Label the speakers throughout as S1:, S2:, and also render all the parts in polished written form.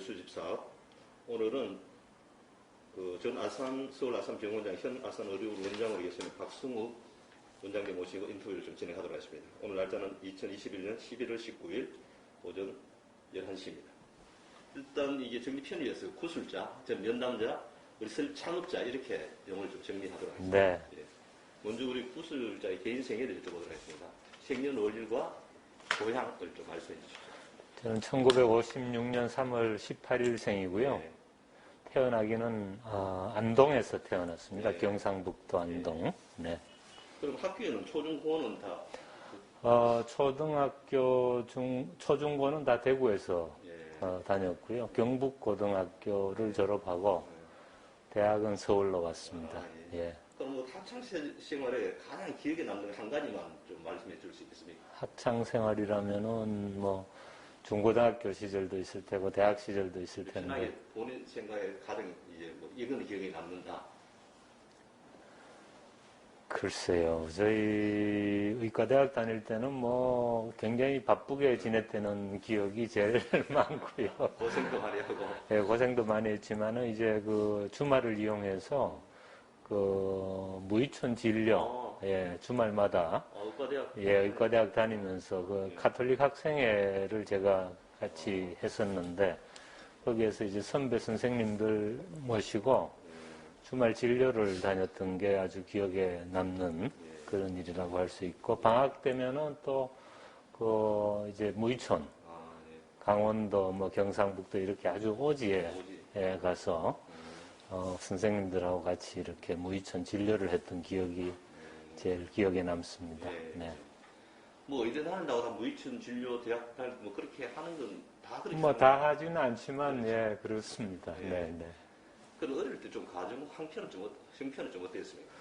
S1: 수집 사업. 오늘은 전 서울 아산병원장 현 아산의료원 원장으로 계시는 박승욱 원장님 모시고 인터뷰를 좀 진행하도록 하겠습니다. 오늘 날짜는 2021년 11월 19일 오전 11시입니다. 일단 이게 정리 편의에서 구술자, 전 면담자, 우리 창업자 이렇게 영어를 좀 정리하도록 하겠습니다.
S2: 네.
S1: 예. 먼저 우리 구술자의 개인 생애를 여쭤보도록 하겠습니다. 생년월일과 고향을 좀 말씀해 주십시오.
S2: 저는 1956년 3월 18일생이고요.
S1: 네.
S2: 태어나기는 안동에서 태어났습니다.
S1: 네.
S2: 경상북도 안동. 네.
S1: 그럼 학교에는 초중고는 다?
S2: 초중고는 다 대구에서
S1: 예.
S2: 다녔고요. 경북고등학교를 졸업하고 대학은 서울로 왔습니다.
S1: 예.
S2: 예.
S1: 그럼 뭐 학창 생활에 가장 기억에 남는 한 가지만 좀 말씀해 줄 수 있겠습니까?
S2: 학창 생활이라면은 뭐 중고등학교 시절도 있을 테고 대학 시절도 있을 텐데.
S1: 편하게 본인 생각에 가장 이제 뭐 이건 기억에 남는다.
S2: 글쎄요. 저희 의과대학 다닐 때는 뭐 굉장히 바쁘게 지냈다는 기억이 제일 많고요.
S1: 고생도 많이 하고.
S2: 예, 고생도 많이 했지만은 이제 그 주말을 이용해서 그 무의촌 진료, 예, 주말마다
S1: 의과대학.
S2: 예, 의과대학 다니면서 그 가톨릭 학생회를 제가 같이 했었는데 거기에서 이제 선배 선생님들 모시고 주말 진료를 다녔던 게 아주 기억에 남는 그런 일이라고 할 수 있고, 방학 되면은 또 그 이제 무의촌, 강원도 뭐 경상북도 이렇게 아주 오지에 가서 선생님들하고 같이 이렇게 무의촌 진료를 했던 기억이 제일 기억에 남습니다. 네.
S1: 뭐 의대 다닌다고 다 무의촌 진료 대학 다니고 뭐 그렇게 하는 건 다 그렇게
S2: 뭐 다 하지는 않지만 예, 그렇습니다. 네, 네.
S1: 그럼 어릴 때 좀 가정 형편은 좀 어땠습니까?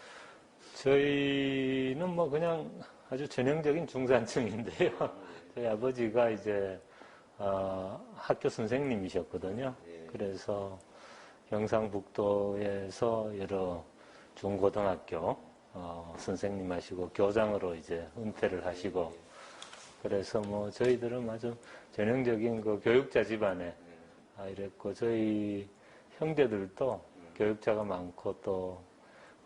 S2: 저희는 뭐 그냥 아주 전형적인 중산층인데요. 저희 아버지가 이제 학교 선생님이셨거든요. 그래서 경상북도에서 여러 중고등학교 선생님 하시고 교장으로 이제 은퇴를 하시고, 그래서 뭐 저희들은 아주 전형적인 그 교육자 집안에 이랬고, 저희 형제들도 교육자가 많고 또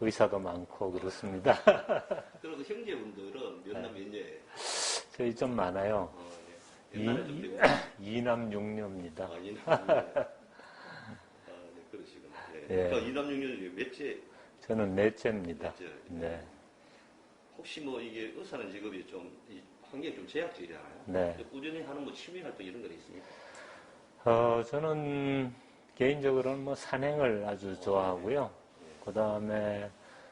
S2: 의사도 많고 그렇습니다.
S1: 그럼 형제분들은 몇 남 몇 녀예요?
S2: 저희 좀 많아요.
S1: 옛날에 좀 되고.
S2: 2남 6녀입니다.
S1: 2남 6녀. 네, 그러시구나. 네.
S2: 예.
S1: 그러니까 2남 6녀 중에 몇째?
S2: 저는 넷째입니다.
S1: 넷째.
S2: 네.
S1: 혹시 뭐 이게 의사는 직업이 좀 환경이 좀 제약적이잖아요.
S2: 네.
S1: 꾸준히 하는 뭐 취미 활동 이런 건 있습니까?
S2: 저는 개인적으로는 뭐 산행을 아주 좋아하고요. 그 다음에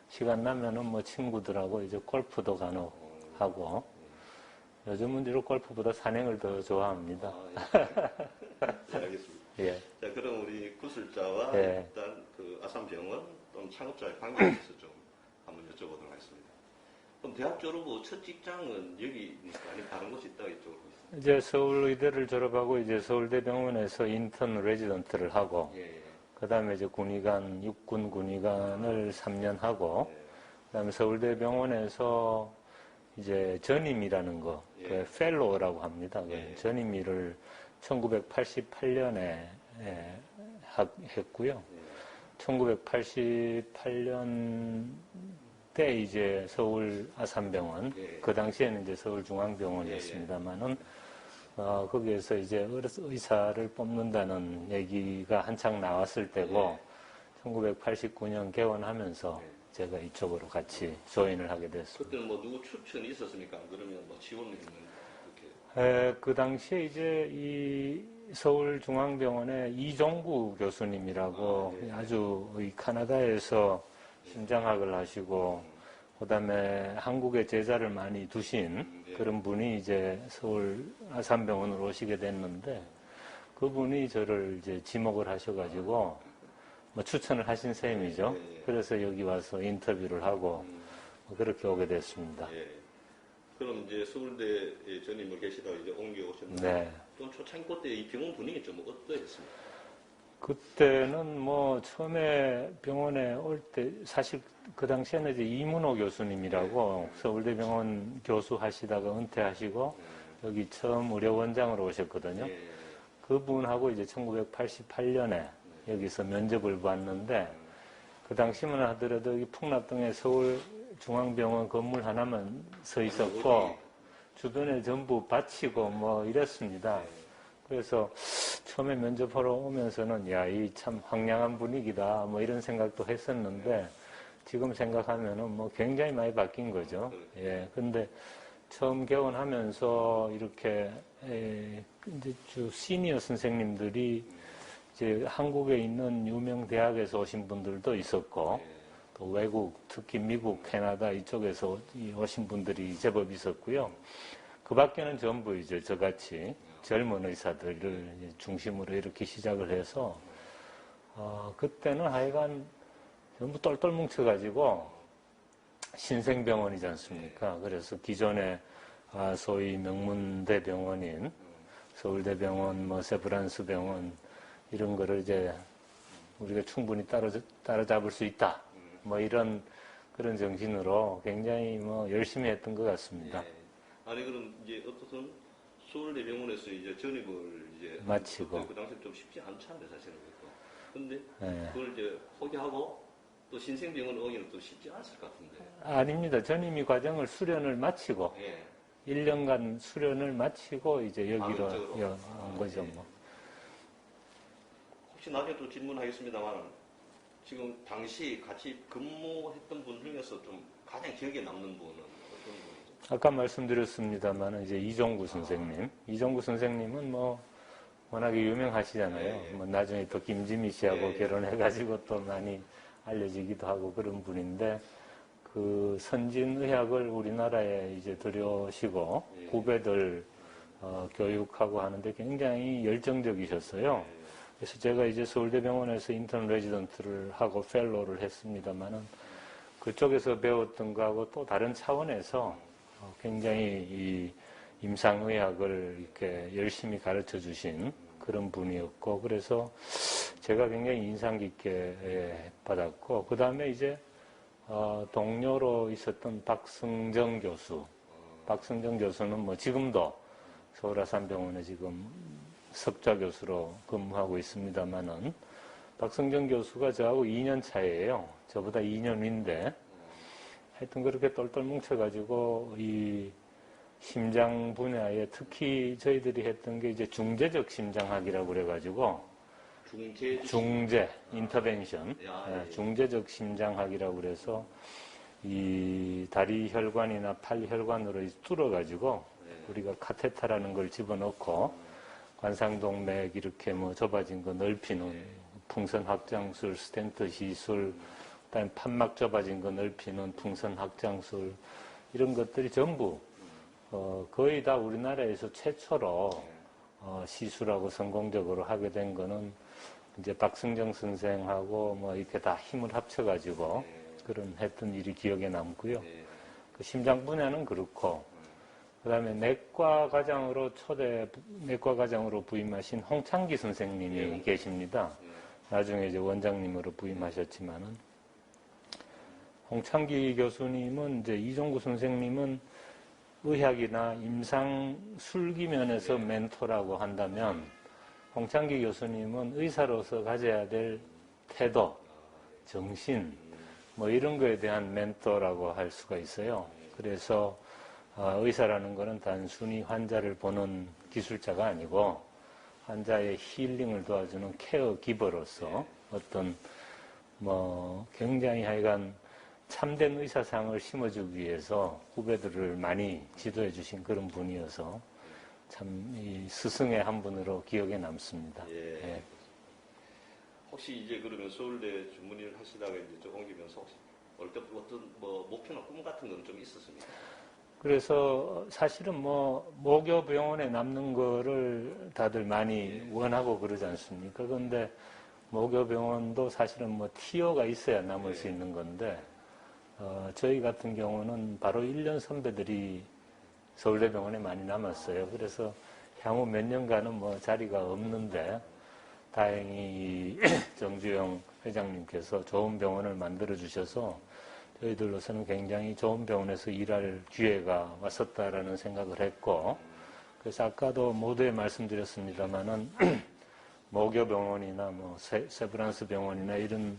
S2: 시간 나면은 뭐 친구들하고 이제 골프도 간혹 하고, 요즘은 주로 골프보다 산행을 더 좋아합니다.
S1: 네, 알겠습니다.
S2: 예.
S1: 자, 그럼 우리 구술자와
S2: 예.
S1: 일단 그 아산병원 또는 창업자의 관계에 대해서 좀 한번 여쭤보도록 하겠습니다. 그럼 대학 졸업 후 첫 직장은 여기입니까? 아니면 다른 곳이 있다고 이쪽으로 있습니까?
S2: 이제 서울의대를 졸업하고 이제 서울대병원에서 인턴 레지던트를 하고, 그 다음에 이제 육군 군의관을 3년 하고, 그 다음에 서울대병원에서 이제 전임이라는 거, 그 펠로우라고 합니다. 그 전임의를 1988년에 했고요. 1988년 때 이제 서울 아산병원, 그 당시에는 이제 서울중앙병원이었습니다만은, 거기에서 이제 의사를 뽑는다는 얘기가 한창 나왔을 때고, 1989년 개원하면서 제가 이쪽으로 같이 조인을 하게 됐습니다.
S1: 그때는 뭐 누구 추천이 있었습니까? 그러면 뭐 지원을 있는 그렇게?
S2: 그 당시에 이제 이 서울중앙병원의 이종구 교수님이라고 아주 이 카나다에서 심장학을 하시고, 그 다음에 한국에 제자를 많이 두신 그런 분이 이제 서울 아산병원으로 오시게 됐는데, 그분이 저를 이제 지목을 하셔가지고, 뭐 추천을 하신 셈이죠. 그래서 여기 와서 인터뷰를 하고, 그렇게 오게 됐습니다.
S1: 그럼 이제 서울대에 전임을 계시다가 이제 옮겨오셨는데,
S2: 네.
S1: 또 초창기 때 이 병원 분위기 좀 어떠했습니까?
S2: 그때는 뭐 처음에 병원에 올 때 사실 그 당시에는 이제 이문호 교수님이라고 서울대병원 교수 하시다가 은퇴하시고 여기 처음 의료원장으로 오셨거든요. 그분하고 이제 1988년에 여기서 면접을 봤는데 그 당시만 하더라도 이 풍납동에 서울중앙병원 건물 하나만 서 있었고 주변에 전부 밭이고 뭐 이랬습니다. 그래서 처음에 면접하러 오면서는 야, 이 참 황량한 분위기다 뭐 이런 생각도 했었는데 지금 생각하면은 뭐 굉장히 많이 바뀐 거죠. 예. 근데 처음 개원하면서 이렇게 이제 주 시니어 선생님들이 이제 한국에 있는 유명 대학에서 오신 분들도 있었고 또 외국, 특히 미국, 캐나다 이쪽에서 오신 분들이 제법 있었고요. 그 밖에는 전부 이제 저같이 젊은 의사들을 중심으로 이렇게 시작을 해서 그때는 하여간 전부 똘똘 뭉쳐가지고 신생병원이지 않습니까? 그래서 기존에 소위 명문대병원인 서울대병원, 뭐 세브란스 병원 이런 거를 이제 우리가 충분히 따라잡을 수 있다. 뭐 이런 그런 정신으로 굉장히 뭐 열심히 했던 것 같습니다.
S1: 예. 아니 그럼 이제 어떻든 서울대병원에서 이제 전입을 이제
S2: 마치고
S1: 그 당시 좀 쉽지 않잖아요, 사실은. 근데
S2: 예.
S1: 그걸 이제 포기하고 또 신생병원 오기는 또 쉽지 않을 것 같은데.
S2: 아닙니다. 전임의 과정을 수련을 마치고
S1: 예.
S2: 1년간 수련을 마치고 이제 여기로
S1: 이쪽으로.
S2: 온 거죠. 뭐.
S1: 혹시 나중에 또 질문하겠습니다만 지금 당시 같이 근무했던 분 중에서 좀 가장 기억에 남는 분은 어떤 분이죠?
S2: 아까 말씀드렸습니다만 이제 이종구 선생님. 이종구 선생님은 뭐 워낙에 유명하시잖아요.
S1: 예, 예.
S2: 뭐 나중에 또 김지미 씨하고
S1: 예, 예.
S2: 결혼해가지고 또 많이 알려지기도 하고 그런 분인데 그 선진의학을 우리나라에 이제 들여오시고
S1: 예.
S2: 후배들 교육하고 하는데 굉장히 열정적이셨어요.
S1: 예.
S2: 그래서 제가 이제 서울대병원에서 인턴 레지던트를 하고 펠로를 했습니다만은 그쪽에서 배웠던 거하고 또 다른 차원에서 굉장히 이 임상의학을 이렇게 열심히 가르쳐 주신 그런 분이었고 그래서 제가 굉장히 인상 깊게 받았고 그 다음에 이제 동료로 있었던 박승정 교수. 박승정 교수는 뭐 지금도 서울아산병원에 지금 석좌 교수로 근무하고 있습니다만은 박승정 교수가 저하고 2년 차예요. 저보다 2년 위인데 하여튼 그렇게 똘똘 뭉쳐가지고 이 심장 분야에 특히 저희들이 했던 게 이제 중재적 심장학이라고 그래가지고 중재, 인터벤션, 중재적 심장학이라고 그래서 이 다리 혈관이나 팔 혈관으로 뚫어가지고 우리가 카테타라는 걸 집어넣고 관상동맥 이렇게 뭐 좁아진 거 넓히는 풍선 확장술, 스텐트 시술, 그다음에 판막 좁아진 거 넓히는 풍선 확장술 이런 것들이 전부 거의 다 우리나라에서 최초로 시술하고 성공적으로 하게 된 거는 이제 박승정 선생하고 뭐 이렇게 다 힘을 합쳐가지고 그런 했던 일이 기억에 남고요. 그 심장 분야는 그렇고 그다음에 내과 과장으로 내과 과장으로 부임하신 홍창기 선생님이 계십니다. 나중에 이제 원장님으로 부임하셨지만은 홍창기 교수님은 이제 이종구 선생님은 의학이나 임상 술기 면에서 멘토라고 한다면 홍창기 교수님은 의사로서 가져야 될 태도, 정신 뭐 이런 거에 대한 멘토라고 할 수가 있어요. 그래서 의사라는 것은 단순히 환자를 보는 기술자가 아니고 환자의 힐링을 도와주는 케어 기버로서 어떤 뭐 굉장히 하여간 참된 의사상을 심어주기 위해서 후배들을 많이 지도해 주신 그런 분이어서 참 이 스승의 한 분으로 기억에 남습니다.
S1: 예.
S2: 예.
S1: 혹시 이제 그러면 서울대 주문의를 하시다가 이제 좀 옮기면서 혹시 어떤 뭐 목표나 꿈 같은 건 좀 있었습니까?
S2: 그래서 사실은 뭐 모교 병원에 남는 거를 다들 많이 원하고 그러지 않습니까? 그런데 모교 병원도 사실은 뭐 티오가 있어야 남을 수 있는 건데 저희 같은 경우는 바로 1년 선배들이 서울대병원에 많이 남았어요. 그래서 향후 몇 년간은 뭐 자리가 없는데 다행히 정주영 회장님께서 좋은 병원을 만들어 주셔서 저희들로서는 굉장히 좋은 병원에서 일할 기회가 왔었다라는 생각을 했고 그래서 아까도 모두에 말씀드렸습니다만은 모교병원이나 뭐 세브란스 병원이나 이런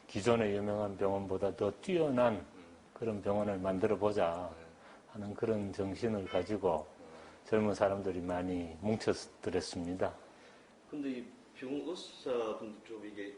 S2: 기존의 유명한 병원보다 더 뛰어난 그런 병원을 만들어 보자 하는 그런 정신을 가지고 젊은 사람들이 많이 뭉쳤더랬습니다.
S1: 근데 이 병원 의사분들 좀 이게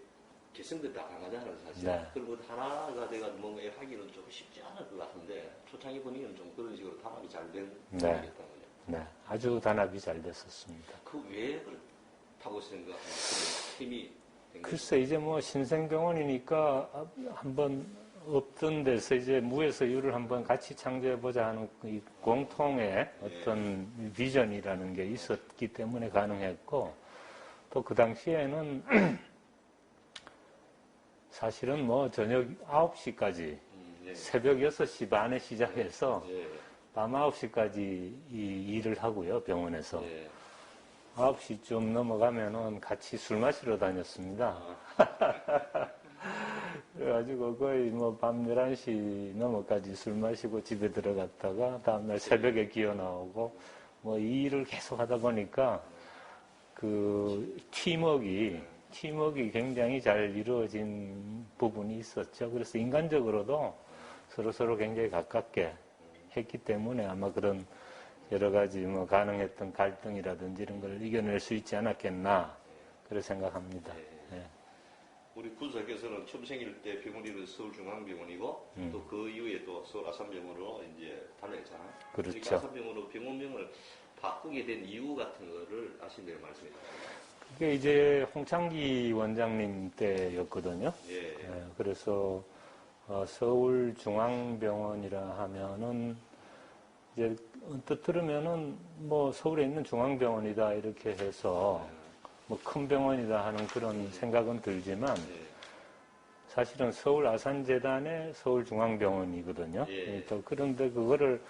S1: 개성들이 다 강하잖아요, 사실.
S2: 네.
S1: 그리고 하나가 돼가 뭔가 하기는 좀 쉽지 않을 것 같은데 초창기 분위기는 좀 그런 식으로 단합이 잘 된
S2: 네.
S1: 분위기였다는 거죠.
S2: 네, 아주 단합이 잘 됐었습니다.
S1: 그 왜 그렇다고 생각하는 그런 힘이 된 거죠?
S2: 글쎄 이제 뭐 신생병원이니까 한번 없던 데서 이제 무에서 유를 한번 같이 창조해보자 하는 이 공통의 어떤 비전이라는 게 있었기 때문에 가능했고 또 그 당시에는 사실은 뭐 저녁 9시까지
S1: 예.
S2: 새벽 6시 반에 시작해서
S1: 예.
S2: 밤 9시까지 이 일을 하고요, 병원에서.
S1: 예.
S2: 9시쯤 넘어가면은 같이 술 마시러 다녔습니다. 그래가지고 거의 뭐 밤 11시 넘어까지 술 마시고 집에 들어갔다가 다음날 새벽에 기어 나오고 뭐 이 일을 계속 하다 보니까 그 팀워크가 굉장히 잘 이루어진 부분이 있었죠. 그래서 인간적으로도 서로 굉장히 가깝게 했기 때문에 아마 그런 여러 가지 뭐 가능했던 갈등이라든지 이런 걸 이겨낼 수 있지 않았겠나 그렇게 생각합니다. 예.
S1: 우리 구주사께서는 처음 생길 때 병원 이름은 서울중앙병원이고 또 그 이후에 또 서울 아산병원으로 이제 달려있잖아요.
S2: 그렇죠.
S1: 그러니까 아산병원으로 병원명을 바꾸게 된 이유 같은 거를 아신다고 말씀해 주셨습니다.
S2: 그게 이제 홍창기 원장님 때였거든요.
S1: 예.
S2: 예, 그래서 서울중앙병원이라 하면은 이제 언뜻 들으면은 뭐 서울에 있는 중앙병원이다 이렇게 해서 뭐 큰 병원이다 하는 그런 생각은 들지만 사실은 서울 아산재단의 서울중앙병원이거든요.
S1: 예.
S2: 또 그런데 그거를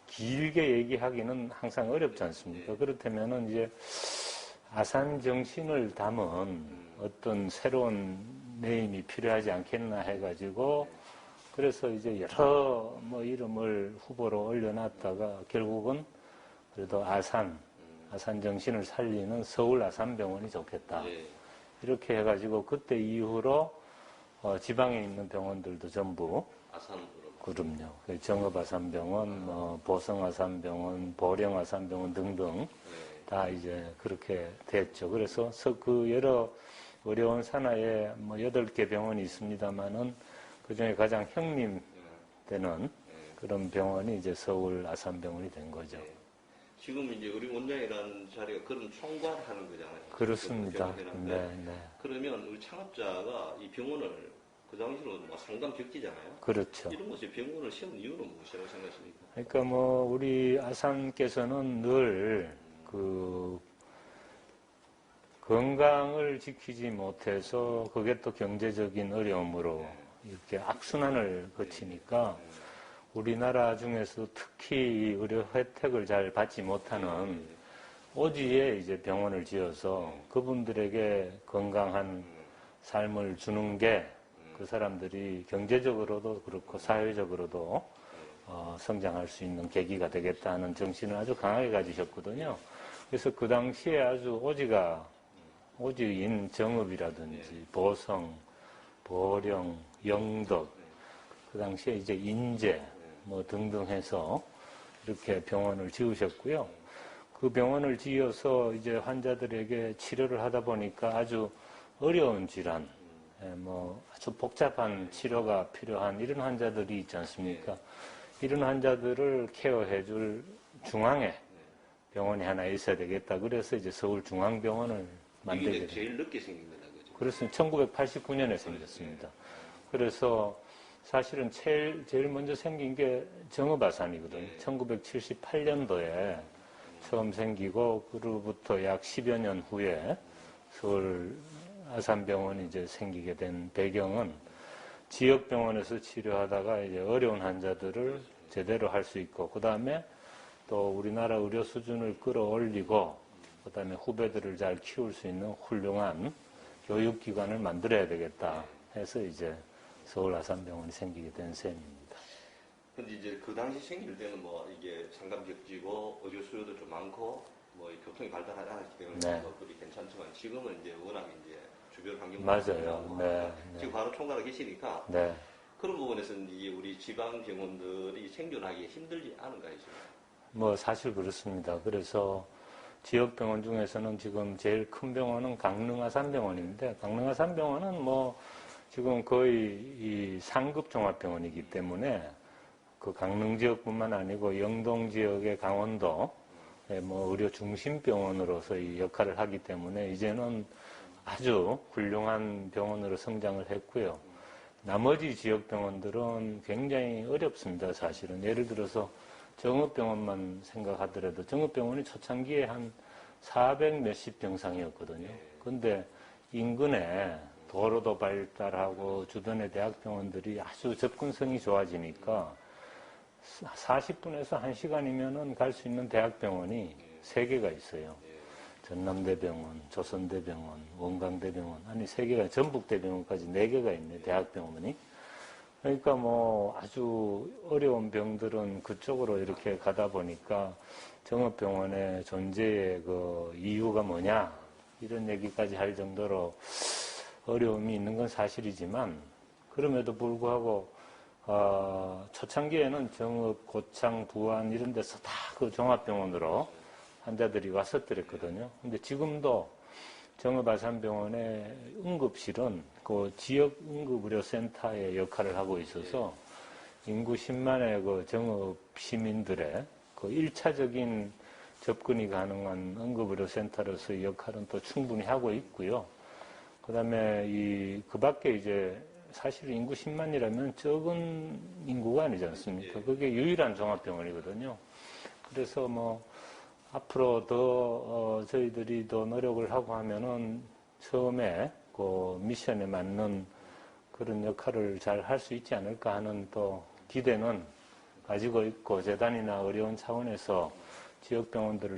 S2: 길게 얘기하기는 항상 어렵지 않습니까? 그렇다면은 이제 아산 정신을 담은 어떤 새로운 네임이 필요하지 않겠나 해가지고 그래서 이제 여러 뭐 이름을 후보로 올려놨다가 결국은 그래도 아산 정신을 살리는 서울 아산병원이 좋겠다.
S1: 예.
S2: 이렇게 해가지고 그때 이후로 지방에 있는 병원들도 전부
S1: 아산으로.
S2: 그럼요. 정읍아산병원, 뭐 보성아산병원, 보령아산병원 등등 다 이제 그렇게 됐죠. 그래서 그 여러 어려운 산하에 뭐 8개 병원이 있습니다만은 그 중에 가장 형님 되는 그런 병원이 이제 서울 아산병원이 된 거죠.
S1: 지금 이제 우리 원장이라는 자리가 그런 총괄하는 거잖아요.
S2: 그렇습니다.
S1: 병원이라는데.
S2: 네.
S1: 그러면 우리 창업자가 이 병원을 그 당시로 뭐 상담 격지잖아요.
S2: 그렇죠.
S1: 이런 것이 병원을 세운 이유는 무엇이라고 생각하십니까?
S2: 그러니까 뭐 우리 아산께서는 늘 그 건강을 지키지 못해서 그게 또 경제적인 어려움으로 이렇게 악순환을 거치니까 우리나라 중에서 특히 의료 혜택을 잘 받지 못하는 오지에 이제 병원을 지어서 그분들에게 건강한 삶을 주는 게 그 사람들이 경제적으로도 그렇고 사회적으로도 성장할 수 있는 계기가 되겠다 하는 정신을 아주 강하게 가지셨거든요. 그래서 그 당시에 아주 오지인 정읍이라든지 보성, 보령, 영덕, 그 당시에 이제 인제 뭐 등등 해서 이렇게 병원을 지으셨고요. 그 병원을 지어서 이제 환자들에게 치료를 하다 보니까 아주 어려운 질환, 뭐 아주 복잡한 치료가 필요한 이런 환자들이 있지 않습니까? 이런 환자들을 케어해줄 중앙에 병원이 하나 있어야 되겠다. 그래서 이제 서울중앙병원을 만들게
S1: 이게
S2: 됐습니다.
S1: 제일 늦게 생긴 거다, 그죠?
S2: 그렇습니다. 1989년에 생겼습니다. 그래서 사실은 제일 먼저 생긴 게 정읍아산이거든요. 1978년도에 처음 생기고 그로부터 약 10여 년 후에 서울 아산병원이 이제 생기게 된 배경은 지역병원에서 치료하다가 이제 어려운 환자들을 제대로 할 수 있고 그 다음에 또 우리나라 의료 수준을 끌어올리고 그 다음에 후배들을 잘 키울 수 있는 훌륭한 교육기관을 만들어야 되겠다 해서 이제 서울 아산병원이 생기게 된 셈입니다.
S1: 근데 이제 그 당시 생길 때는 뭐 이게 상감격지고 의료 수요도 좀 많고 뭐 이 교통이 발달하지 않았기 때문에
S2: 네.
S1: 것들이 괜찮지만 지금은 이제 워낙 이제 주변 환경
S2: 맞아요. 네,
S1: 지금 바로 총괄하고 계시니까
S2: 네.
S1: 그런 부분에서는 이 우리 지방 병원들이 생존하기 힘들지 않은가요, 지금?
S2: 뭐 사실 그렇습니다. 그래서 지역 병원 중에서는 지금 제일 큰 병원은 강릉아산병원인데 강릉아산병원은 뭐 지금 거의 이 상급 종합병원이기 때문에 그 강릉 지역뿐만 아니고 영동 지역의 강원도 뭐 의료 중심 병원으로서 이 역할을 하기 때문에 이제는 아주 훌륭한 병원으로 성장을 했고요. 나머지 지역 병원들은 굉장히 어렵습니다, 사실은. 예를 들어서 정읍병원만 생각하더라도 정읍병원이 초창기에 한 400 몇십 병상이었거든요. 근데 인근에 도로도 발달하고 주변의 대학병원들이 아주 접근성이 좋아지니까 40분에서 1시간이면은 갈 수 있는 대학병원이 3개가 있어요. 전남대병원, 조선대병원, 원광대병원, 아니 3개가, 전북대병원까지 4개가 있네, 대학병원이. 그러니까 뭐 아주 어려운 병들은 그쪽으로 이렇게 가다 보니까 정읍병원의 존재의 그 이유가 뭐냐, 이런 얘기까지 할 정도로 어려움이 있는 건 사실이지만, 그럼에도 불구하고 초창기에는 정읍, 고창, 부안 이런 데서 다 그 종합병원으로 환자들이 왔었더랬거든요. 근데 지금도 정읍아산병원의 응급실은 그 지역 응급의료센터의 역할을 하고 있어서 인구 10만의 그 정읍 시민들의 그 1차적인 접근이 가능한 응급의료센터로서의 역할은 또 충분히 하고 있고요. 그 다음에 그 밖에 이제 사실 인구 10만이라면 적은 인구가 아니지 않습니까? 그게 유일한 종합병원이거든요. 그래서 뭐 앞으로 더 저희들이 더 노력을 하고 하면은 처음에 그 미션에 맞는 그런 역할을 잘 할 수 있지 않을까 하는 또 기대는 가지고 있고, 재단이나 의료원 차원에서 지역병원들을